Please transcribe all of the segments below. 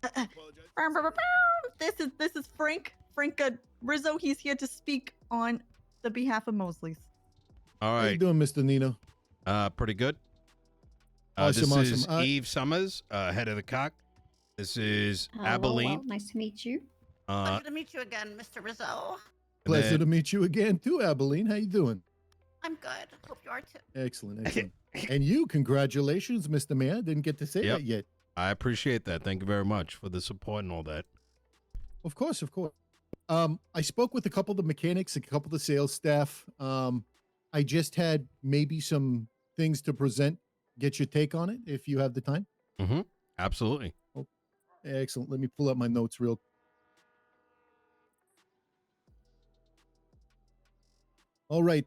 This is Frank Rizzo. He's here to speak on the behalf of Mosleys. All How you right. doing, Mr. Nino? Pretty good. Awesome, this is awesome. Eve Summers, head of the cock. This is Abilene. Well, nice to meet you. Pleasure to meet you again, Mr. Rizzo. Pleasure to meet you again, too, Abilene. How you doing? I'm good. Hope you are too. Excellent, excellent. And you, congratulations, Mr. Mayor. Didn't get to say that yet. I appreciate that. Thank you very much for the support and all that. Of course, of course. I spoke with a couple of the mechanics, a couple of the sales staff. I just had maybe some things to present. Get your take on it if you have the time. Mm-hmm. Absolutely. Oh, excellent. Let me pull up my notes real quick. All right.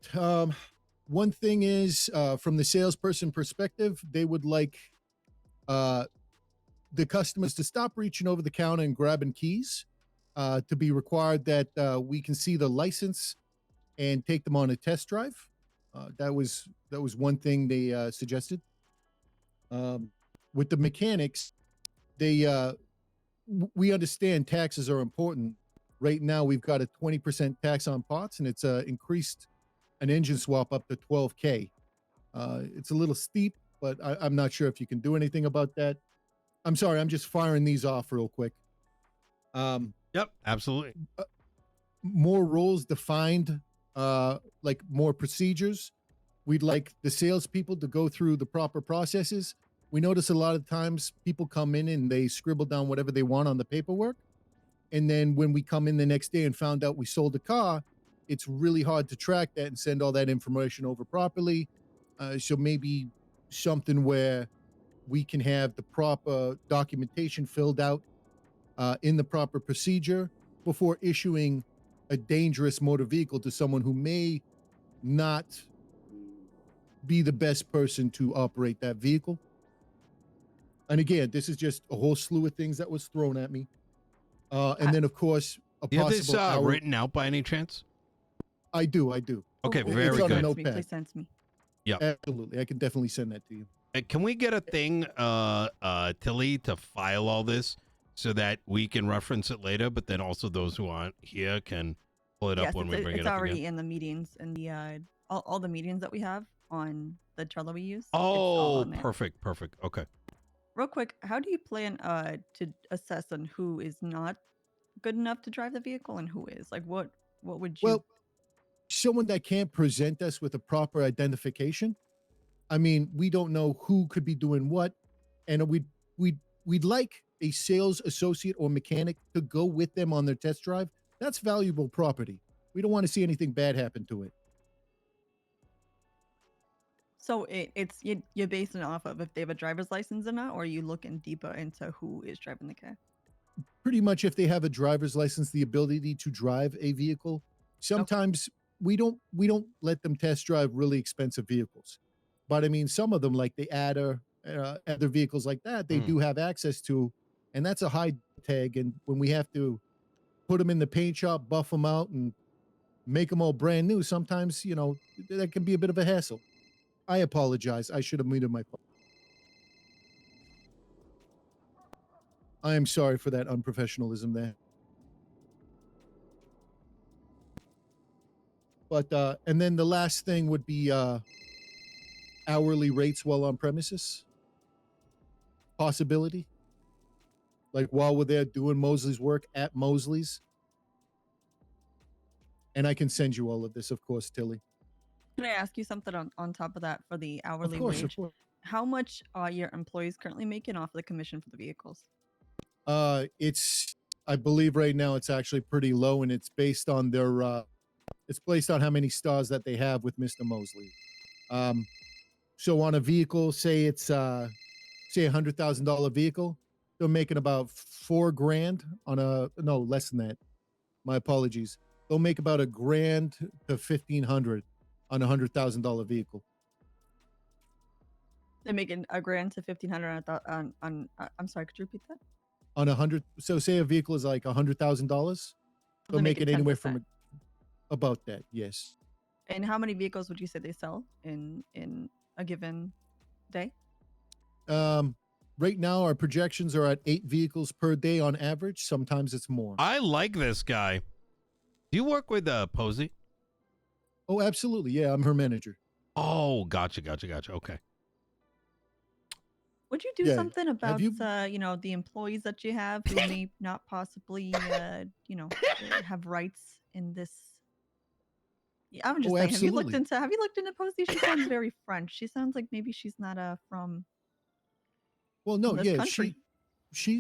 One thing is, from the salesperson perspective, they would like the customers to stop reaching over the counter and grabbing keys, to be required that we can see the license and take them on a test drive. That was one thing they suggested. With the mechanics, we understand taxes are important. Right now, we've got a 20% tax on parts, and it's increased an engine swap up to $12K. It's a little steep, but I'm not sure if you can do anything about that. I'm sorry, I'm just firing these off real quick. Yep, absolutely. More rules defined, like more procedures. We'd like the salespeople to go through the proper processes. We notice a lot of times people come in and they scribble down whatever they want on the paperwork. And then when we come in the next day and found out we sold a car, it's really hard to track that and send all that information over properly. So maybe something where we can have the proper documentation filled out in the proper procedure before issuing a dangerous motor vehicle to someone who may not be the best person to operate that vehicle. And again, this is just a whole slew of things that was thrown at me. And then, of course, a You have possible this written out by any chance? I do. Okay, It's very on a good. notepad. Please send me. Yeah, absolutely. I can definitely send that to you. Can we get a thing, Tilly, to file all this so that we can reference it later, but then also those who aren't here can pull it up when we bring it up again? It's already in the meetings and the all the meetings that we have on the Trello we use. Oh, perfect. Okay. Real quick, how do you plan to assess on who is not good enough to drive the vehicle and who is? Like, what would you? Well, someone that can't present us with a proper identification. I mean, we don't know who could be doing what, and we'd like a sales associate or mechanic to go with them on their test drive. That's valuable property. We don't want to see anything bad happen to it. So you're basing it off of if they have a driver's license or not, or are you looking deeper into who is driving the car? Pretty much if they have a driver's license, the ability to drive a vehicle. Sometimes we don't let them test drive really expensive vehicles. But I mean, some of them, like the Adder, other vehicles like that, they do have access to, and that's a high tag. And when we have to put them in the paint shop, buff them out, and make them all brand new, sometimes, that can be a bit of a hassle. I apologize. I should have muted my phone. I am sorry for that unprofessionalism there. But, and then the last thing would be hourly rates while on premises. Possibility. Like while we're there doing Mosley's work at Mosley's. And I can send you all of this, of course, Tilly. Can I ask you something on top of that for the hourly wage? Of course. How much are your employees currently making off the commission for the vehicles? I believe right now it's actually pretty low, and it's based on their it's based on how many stars that they have with Mr. Mosley. So on a vehicle, say it's say $100,000 vehicle, they're making about $4,000 on no, less than that. My apologies. They'll make about $1,000 to $1,500 on $100,000 vehicle. They're making $1,000 to $1,500 on I'm sorry, could you repeat that? On 100, so say a vehicle is like $100,000, they'll make it anywhere from about that. Yes. And how many vehicles would you say they sell in a given day? Right now, our projections are at 8 vehicles per day on average. Sometimes it's more. I like this guy. Do you work with Posey? Oh, absolutely. Yeah, I'm her manager. Oh, gotcha. Okay. Would you do Yeah. something about, you- the employees that you have who may not possibly, have rights in this? Yeah, I'm just Oh, saying. absolutely. Have you looked into Posey? She sounds very French. She sounds like maybe she's not from Well, no, this yeah, country. she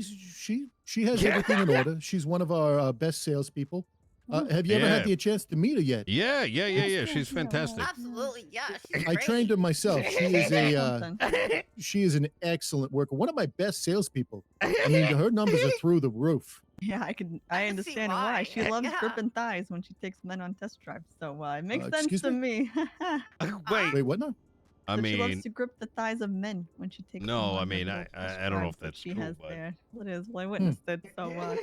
has everything in order. She's one of our best salespeople. Have you ever Yeah. had the chance to meet her yet? Yeah. Yes, She's yeah, fantastic. right. Absolutely, yeah. She's I great. trained her myself. She is a Something. she is an excellent worker. One of my best salespeople. I mean, her numbers are through the roof. Yeah, I can see understand why. why. She loves Yeah. gripping thighs when she takes men on test drives. So it makes sense excuse to me. Wait, Wait, what now? I She loves mean, to grip the thighs of men when she takes them no, I on her mean, little test I don't know if drives that that's she true, has but there. It is. Well, I witnessed it. So yeah.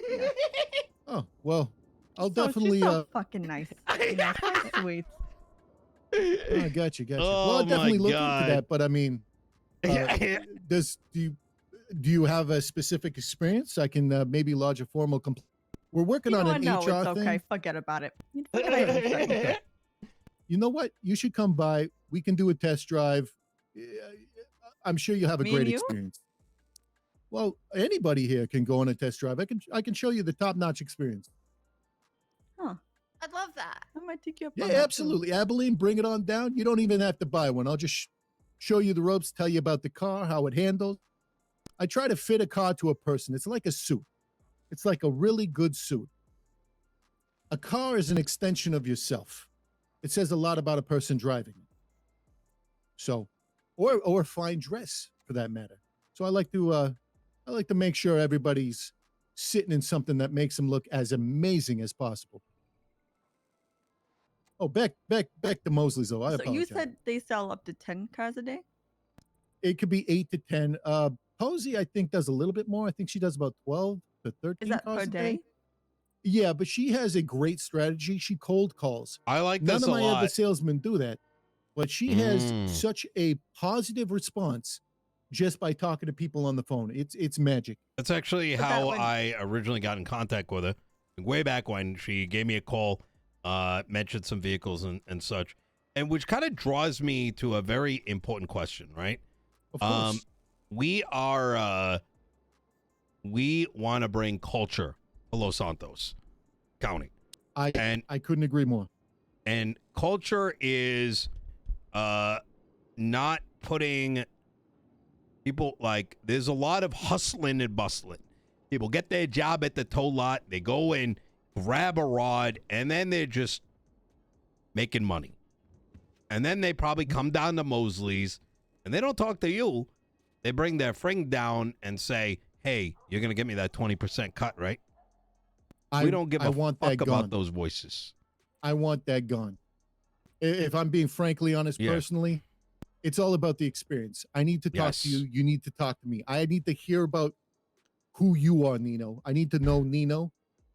Oh, well, I'll She's definitely so fucking nice. So sweet. I got you. Well, Oh, I'll definitely my look God. into that, but I mean, do you have a specific experience? I can maybe lodge a formal complaint. We're working on an No, HR it's okay. thing. Forget about it. Forget about it for a second. You know what? You should come by. We can do a test drive. I'm sure you'll have a Me great and you? experience. Well, anybody here can go on a test drive. I can show you the top-notch experience. I'd love that. I might take you up Yeah, on that, too. absolutely. Abilene, bring it on down. You don't even have to buy one. I'll just show you the ropes, tell you about the car, how it handles. I try to fit a car to a person. It's like a suit. It's like a really good suit. A car is an extension of yourself. It says a lot about a person driving it. So, or a fine dress for that matter. So I like to make sure everybody's sitting in something that makes them look as amazing as possible. Oh, back to Mosleys though. I So you apologize. said they sell up to 10 cars a day? It could be 8 to 10. Posey, I think, does a little bit more. I think she does about 12 to 13 Is that cars per a day? Yeah, but she has a great strategy. She cold calls. I like None this of a my lot. other salesmen do that, but she has Mm. such a positive response just by talking to people on the phone. It's magic. That's actually But that how would- I originally got in contact with her. Way back when she gave me a call, mentioned some vehicles and such, and which kind of draws me to a very important question, right? Of course. We want to bring culture to Los Santos County. and I couldn't agree more. And culture is not putting people, like, there's a lot of hustling and bustling. People get their job at the tow lot, they go and grab a rod, and then they're just making money. And then they probably come down to Mosleys, and they don't talk to you. They bring their friend down and say, hey, you're going to get me that 20% cut, right? We don't give a want fuck that about gone. those voices. I want that gone. If I'm being frankly honest, Yeah. personally, it's all about the experience. I need to talk Yes. to you. You need to talk to me. I need to hear about who you are, Nino. I need to know Nino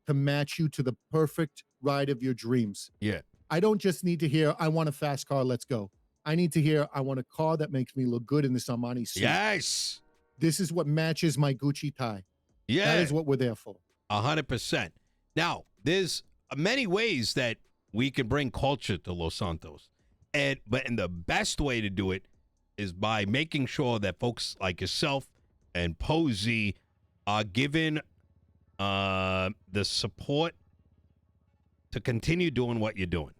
to match you to the perfect ride of your dreams. Yeah. I don't just need to hear, I want a fast car, let's go. I need to hear, I want a car that makes me look good in this Armani suit. Yes. This is what matches my Gucci tie. Yeah. That is what we're there for. 100%. Now, there's many ways that we can bring culture to Los Santos. And the best way to do it is by making sure that folks like yourself and Posey are given the support to continue doing what you're doing.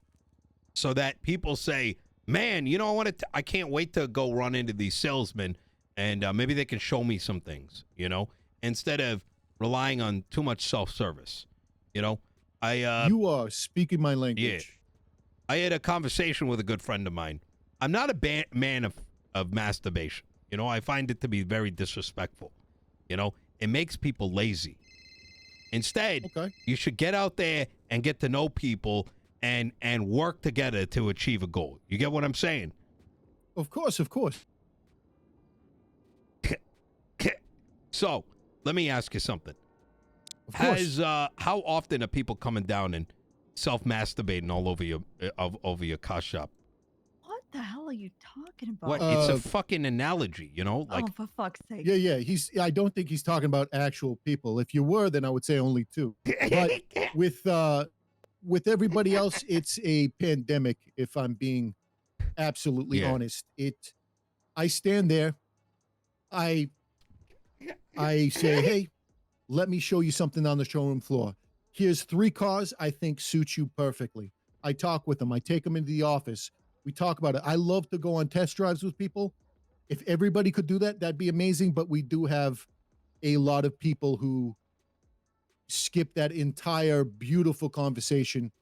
So that people say, man, you know, I can't wait to go run into these salesmen and maybe they can show me some things, you know, instead of relying on too much self-service. You know, You are speaking my language. I had a conversation with a good friend of mine. I'm not a man of masturbation. You know, I find it to be very disrespectful. You know, it makes people lazy. Instead, Okay. you should get out there and get to know people and work together to achieve a goal. You get what I'm saying? Of course, of course. So, let me ask you something. Of course. How often are people coming down and self-masturbating all over your car shop? What? the hell are you talking about? What? It's a fucking analogy, you know? Like, oh, for fuck's sake. Yeah. I don't think he's talking about actual people. If you were, then I would say only two. But with everybody else, it's a pandemic. If I'm being absolutely Yeah. honest, I stand there. I say, hey, let me show you something on the showroom floor. Here's 3 cars I think suit you perfectly. I talk with them. I take them into the office. We talk about it. I love to go on test drives with people. If everybody could do that, that'd be amazing. But we do have a lot of people who skip that entire beautiful conversation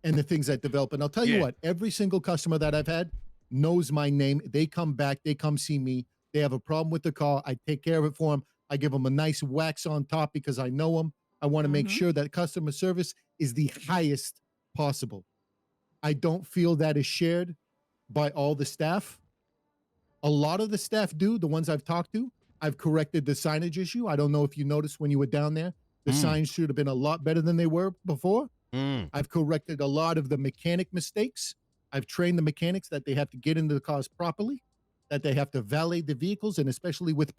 and the things that develop. And I'll tell you what, every single customer that I've had knows my name. They come back, they come see me. They have a problem with the car. I take care of it for them. I give them a nice wax on top because I know them. I want to make sure that customer service is the highest possible. I don't feel that is shared by all the staff. A lot of the staff do, the ones I've talked to. I've corrected the signage issue. I don't know if you noticed when you were down there. The signs should have been a lot better than they were before. I've corrected a lot of the mechanic mistakes. I've trained the mechanics that they have to get into the cars properly, that they have to valet the vehicles, and especially with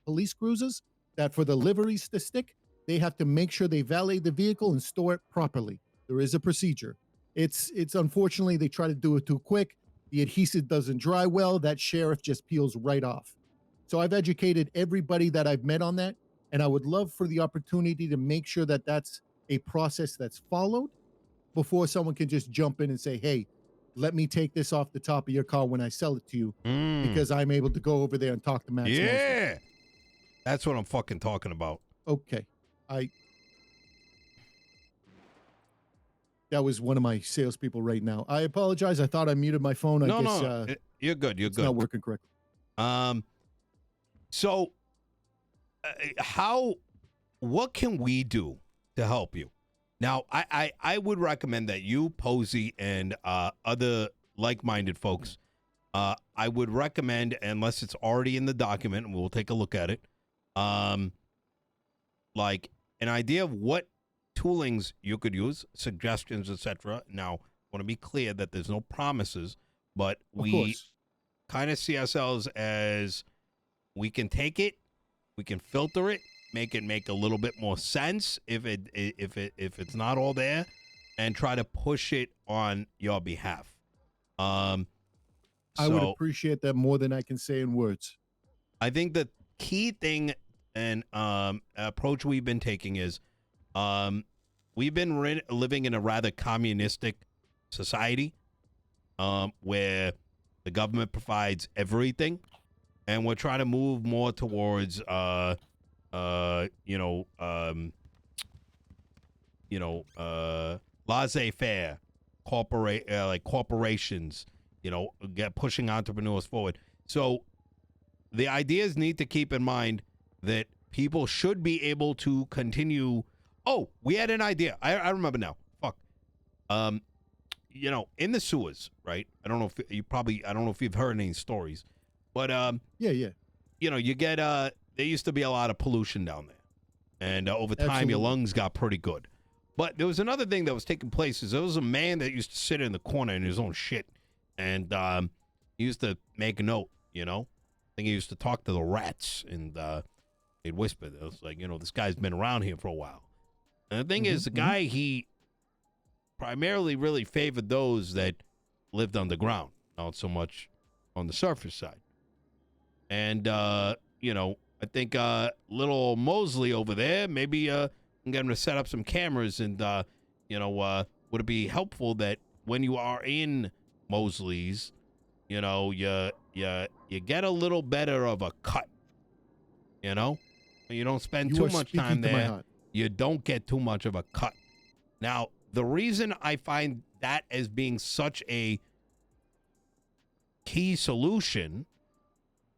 police cruisers, that for the liveries to stick, they have to make sure they valet the vehicle and store it properly. There is a procedure. It's unfortunately, they try to do it too quick. The adhesive doesn't dry well. That sheriff just peels right off. So I've educated everybody that I've met on that. And I would love for the opportunity to make sure that that's a process that's followed before someone can just jump in and say, hey, let me take this off the top of your car when I sell it to you because I'm able to go over there and talk to Max Mosley. Yeah. That's what I'm fucking talking about. Okay. That was one of my salespeople right now. I apologize. I thought I muted my phone. I guess, No. You're good. You're it's good. not working correctly. So what can we do to help you? Now, I would recommend that you, Posey, and other like-minded folks, I would recommend, unless it's already in the document, and we'll take a look at it, like an idea of what toolings you could use, suggestions, etc. Now, I want to be clear that there's no promises, but we kind of see ourselves as we can take it, we can filter it, make it make a little bit more sense if it's not all there, and try to push it on your behalf. I would appreciate that more than I can say in words. I think the key thing and approach we've been taking is we've been living in a rather communistic society where the government provides everything, and we're trying to move more towards laissez-faire, like corporations, pushing entrepreneurs forward. So the ideas need to keep in mind that people should be able to continue. Oh, we had an idea. I remember now. Fuck. In the sewers, right? I don't know if you've heard any stories, but yeah. You get there used to be a lot of pollution down there, and over time your lungs got pretty good. But there was another thing that was taking place. Is there was a man that used to sit in the corner in his own shit, and he used to make a note. I think he used to talk to the rats, and he'd whisper. It was like, this guy's been around here for a while. And the thing is, the guy, he primarily really favored those that lived underground, not so much on the surface side. And I think little Mosley over there, maybe get him to set up some cameras, and would it be helpful that when you are in Mosleys, you get a little better of a cut, you don't spend too much time there, you don't get too much of a cut. Now, the reason I find that as being such a key solution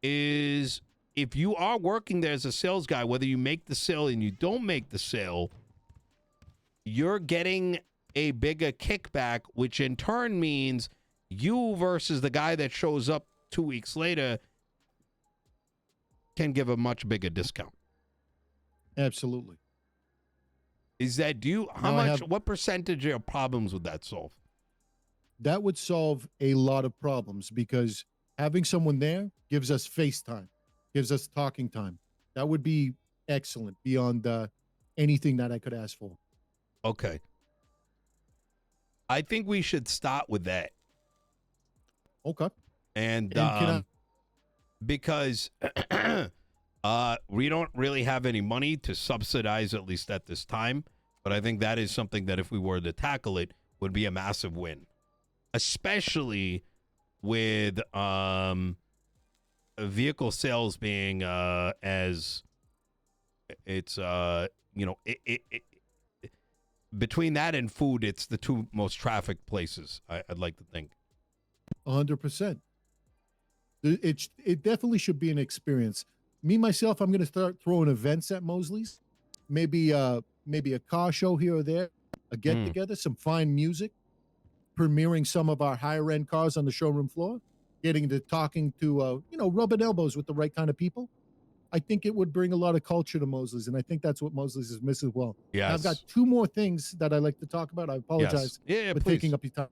is if you are working there as a sales guy, whether you make the sale and you don't make the sale, you're getting a bigger kickback, which in turn means you versus the guy that shows up 2 weeks later can give a much bigger discount. Absolutely. Is that what percentage of your problems would that solve? that would solve a lot of problems because having someone there gives us FaceTime, gives us talking time. That would be excellent beyond anything that I could ask for. Okay. I think we should start with that. Okay. And can I? because we don't really have any money to subsidize, at least at this time, but I think that is something that if we were to tackle it would be a massive win, especially with vehicle sales being as it's between that and food, it's the two most trafficked places, I'd like to think. 100%. It definitely should be an experience. Me myself, I'm going to start throwing events at Mosleys. Maybe a car show here or there, a get together, some fine music, premiering some of our higher end cars on the showroom floor, getting to talking to rubbing elbows with the right kind of people. I think it would bring a lot of culture to Mosleys, and I think that's what Mosleys is missing as well. Yes. Now, I've got two more things that I'd like to talk about. I apologize for please. taking up your time.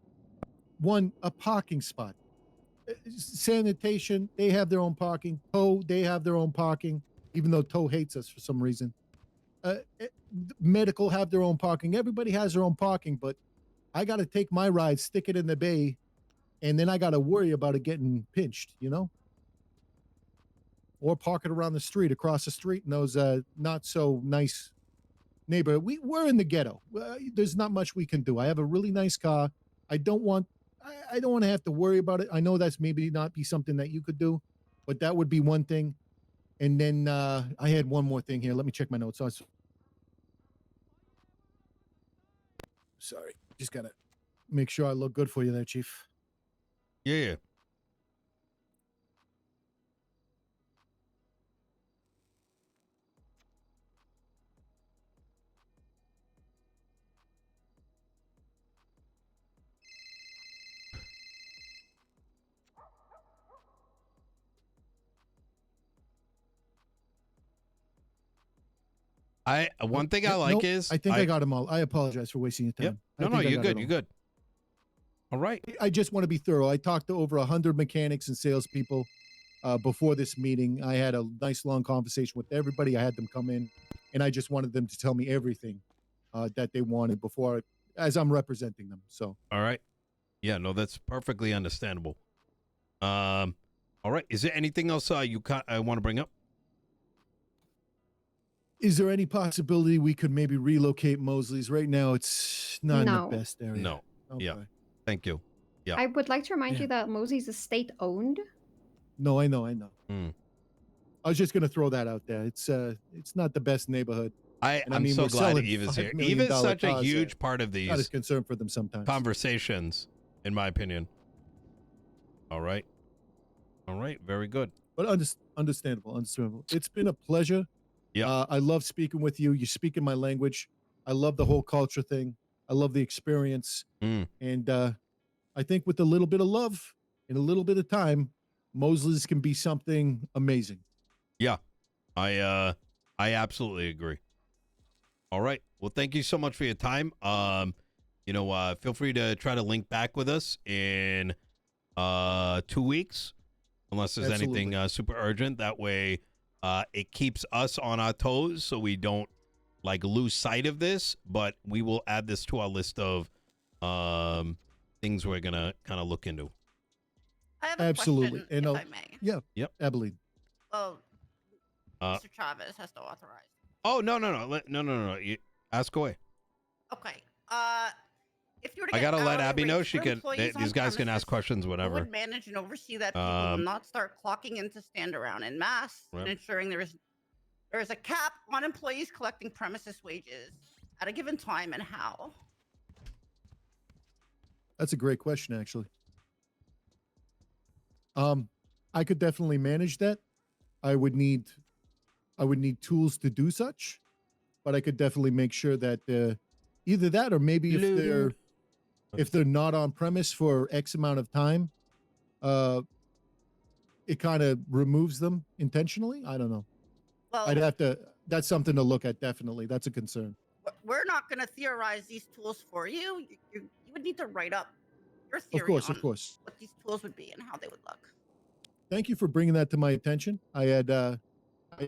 One, a parking spot. Sanitation, they have their own parking. Tow, they have their own parking, even though Tow hates us for some reason. Medical have their own parking. Everybody has their own parking, but I got to take my ride, stick it in the bay, and then I got to worry about it getting pinched, or park it around the street, across the street in those not so nice neighborhood. We're in the ghetto. There's not much we can do. I have a really nice car. I don't want to have to worry about it. I know that's maybe not be something that you could do, but that would be one thing. And then I had one more thing here. Let me check my notes. Sorry, just gotta make sure I look good for you there, Chief. Yeah. One thing I like is I think I got them all. I apologize for wasting your time. Yep. No, you're good. You're good. All right. I just want to be thorough. I talked to over 100 mechanics and salespeople before this meeting. I had a nice long conversation with everybody. I had them come in, and I just wanted them to tell me everything that they wanted as I'm representing them. So. All right. Yeah. No, that's perfectly understandable. All right. Is there anything else I want to bring up? Is there any possibility we could maybe relocate Mosleys? Right now, it's not in the best area. No. Okay. Yeah. Thank you. Yeah. I would like to remind you that Mosleys is state-owned. No, I know. I was just going to throw that out there. It's not the best neighborhood. I'm so glad Eva's here. Eva's such a huge part of these. Not as concerned for them sometimes. Conversations, in my opinion. All right. Very good. But understandable. It's been a pleasure. Yeah. I love speaking with you. You speak in my language. I love the whole culture thing. I love the experience. And I think with a little bit of love and a little bit of time, Mosleys can be something amazing. Yeah. I absolutely agree. All right. Well, thank you so much for your time. Feel free to try to link back with us in 2 weeks, unless there's anything super urgent. That way it keeps us on our toes so we don't lose sight of this, but we will add this to our list of things we're gonna kind of look into. I have a question, if I may. Yeah. Yep. Abilene. Well, Mr. Chavez has to authorize. Oh, no. You ask away. Okay. If you were to I get gotta let hourly Abby know rates she for can. employees on These guys can ask premises, questions, who whatever. would manage and oversee that people will not start clocking in to stand around en masse and ensuring there is a cap on employees collecting premises wages at a given time, and how? That's a great question, actually. I could definitely manage that. I would need tools to do such, but I could definitely make sure that either that or maybe if they're not on premise for X amount of time, it kind of removes them intentionally. I don't know. Well, I'd have to. That's something to look at. Definitely, that's a concern. we're not going to theorize these tools for you. You would need to write up your theory on Of course. what these tools would be and how they would look. Thank you for bringing that to my attention. I had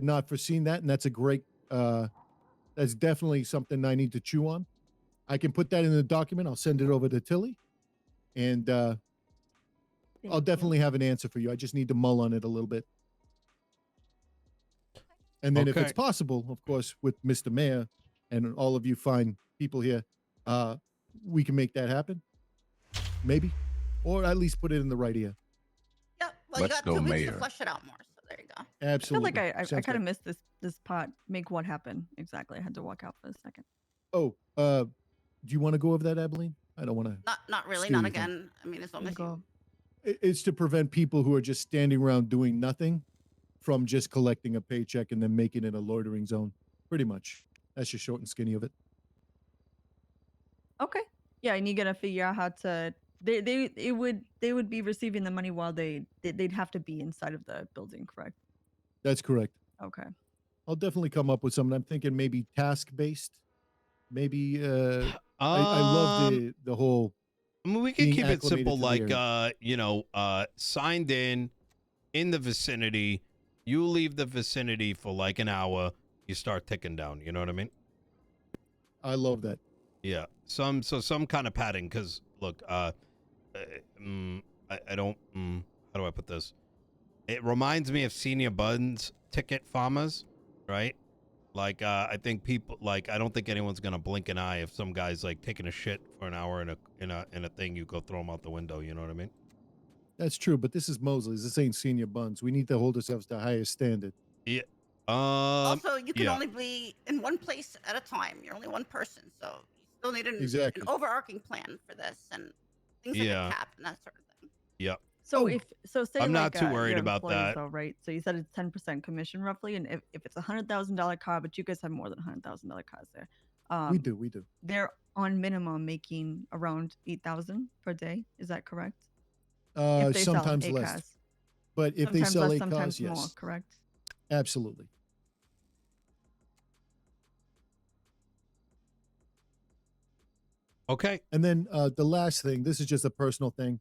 not foreseen that, and that's a great. That's definitely something I need to chew on. I can put that in the document. I'll send it over to Tilly, and I'll Thank definitely have an answer for you. I just need to mull on it a little bit. And then if Okay. it's possible, of course, with Mr. Mayor and all of you fine people here, we can make that happen. Maybe. Or at least put it in the right ear. Yep. Well, Let's you got go, 2 weeks Mayor. to flesh it out more. So there you go. Absolutely. I feel like I Sounds kind of good. missed this part. Make what happen exactly? I had to walk out for a second. Oh, do you want to go over that, Abilene? I don't want to. Not really. steal Not anything. again. I mean, as long as Go. you. It's to prevent people who are just standing around doing nothing from just collecting a paycheck and then making it a loitering zone. Pretty much. That's just short and skinny of it. Okay. Yeah, and you gotta figure out how to. They would be receiving the money while they'd have to be inside of the building, correct? That's correct. Okay. I'll definitely come up with something. I'm thinking maybe task based. Maybe I love the whole. I mean, we can being keep it acclimated simple, to the like signed in the vicinity. You leave the vicinity for like an hour. You start ticking down. You know what I mean? I love that. Yeah. Some kind of padding. Because look, I don't. How do I put this? It reminds me of senior buns ticket farmers, right? Like I think people like I don't think anyone's gonna blink an eye if some guy's like taking a shit for an hour in a thing. You go throw him out the window. You know what I mean? That's true, but this is Mosleys. This ain't senior buns. We need to hold ourselves to a higher standard. Yeah. Also, you can yeah. only be in one place at a time. You're only one person, so you still need Exactly. an overarching plan for this and things like Yeah. a cap and that sort of thing. Yep. So Oh, say I'm not like, too worried your about employees, that. though, right? So you said it's 10% commission roughly, and if it's $100,000 car, but you guys have more than $100,000 cars there. we do. They're on minimum making around 8,000 per day. Is that correct? If they Sometimes sell 8 less. cars. But if they Sometimes sell less, 8 sometimes cars, more, yes. correct? Absolutely. Okay. And then the last thing, this is just a personal thing.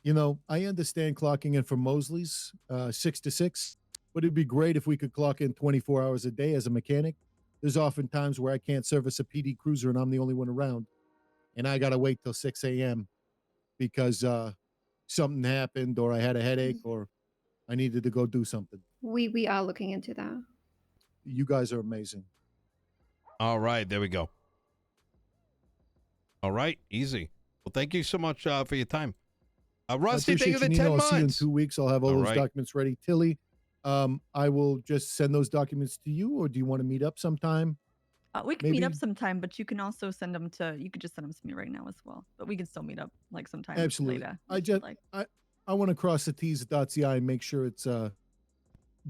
You know, I understand clocking in for Mosleys 6 to 6, but it'd be great if we could clock in 24 hours a day as a mechanic. There's often times where I can't service a PD cruiser and I'm the only one around. And I got to wait till 6 a.m. because something happened or I had a headache or I needed to go do something. We are looking into that. You guys are amazing. All right. There we go. All right. Easy. Well, thank you so much for your time. Rusty, thank you for the 10 Nino. I'll see you in months. 2 weeks. I'll have all All those right. documents ready. Tilly, I will just send those documents to you, or do you want to meet up sometime? We can meet up Maybe- sometime, but you can also send them to. You could just send them to me right now as well. But we can still meet up like sometime Absolutely. later. I if you'd just- like. I want to cross the T's, dot the I, and make sure it's the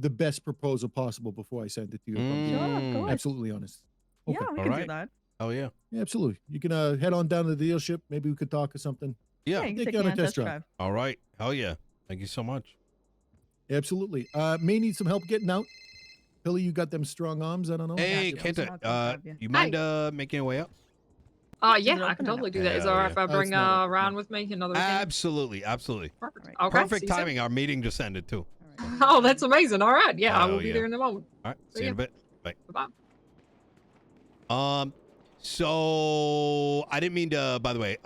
best proposal possible before I send it to you. If I'm being Sure, of Mm. course. absolutely honest. Okay. Yeah, we All can right. do that. Oh, yeah. Yeah, absolutely. You can head on down to the dealership. Maybe we could talk or something. Yeah. you can Take take you me on on a a test test drive. drive. All right. Hell yeah. Thank you so much. Absolutely. May need some help getting out. Tilly, you got them strong arms. I don't know. Hey, you. Kenta, I'll grab you. you mind making your way up? Yeah, it I open can or no? totally do that. Is it Hell alright yeah. if I It's bring not open, Ryan no. with me? Another weekend? Absolutely. Absolutely. Perfect. Alright. Okay. Perfect see you soon. timing. Our meeting just ended, too. All right. Oh, that's amazing. All right. Yeah, I Hell will be yeah. there in a moment. All right. See See you in a ya. bit. Bye. Bye-bye. So I didn't mean to, by the way,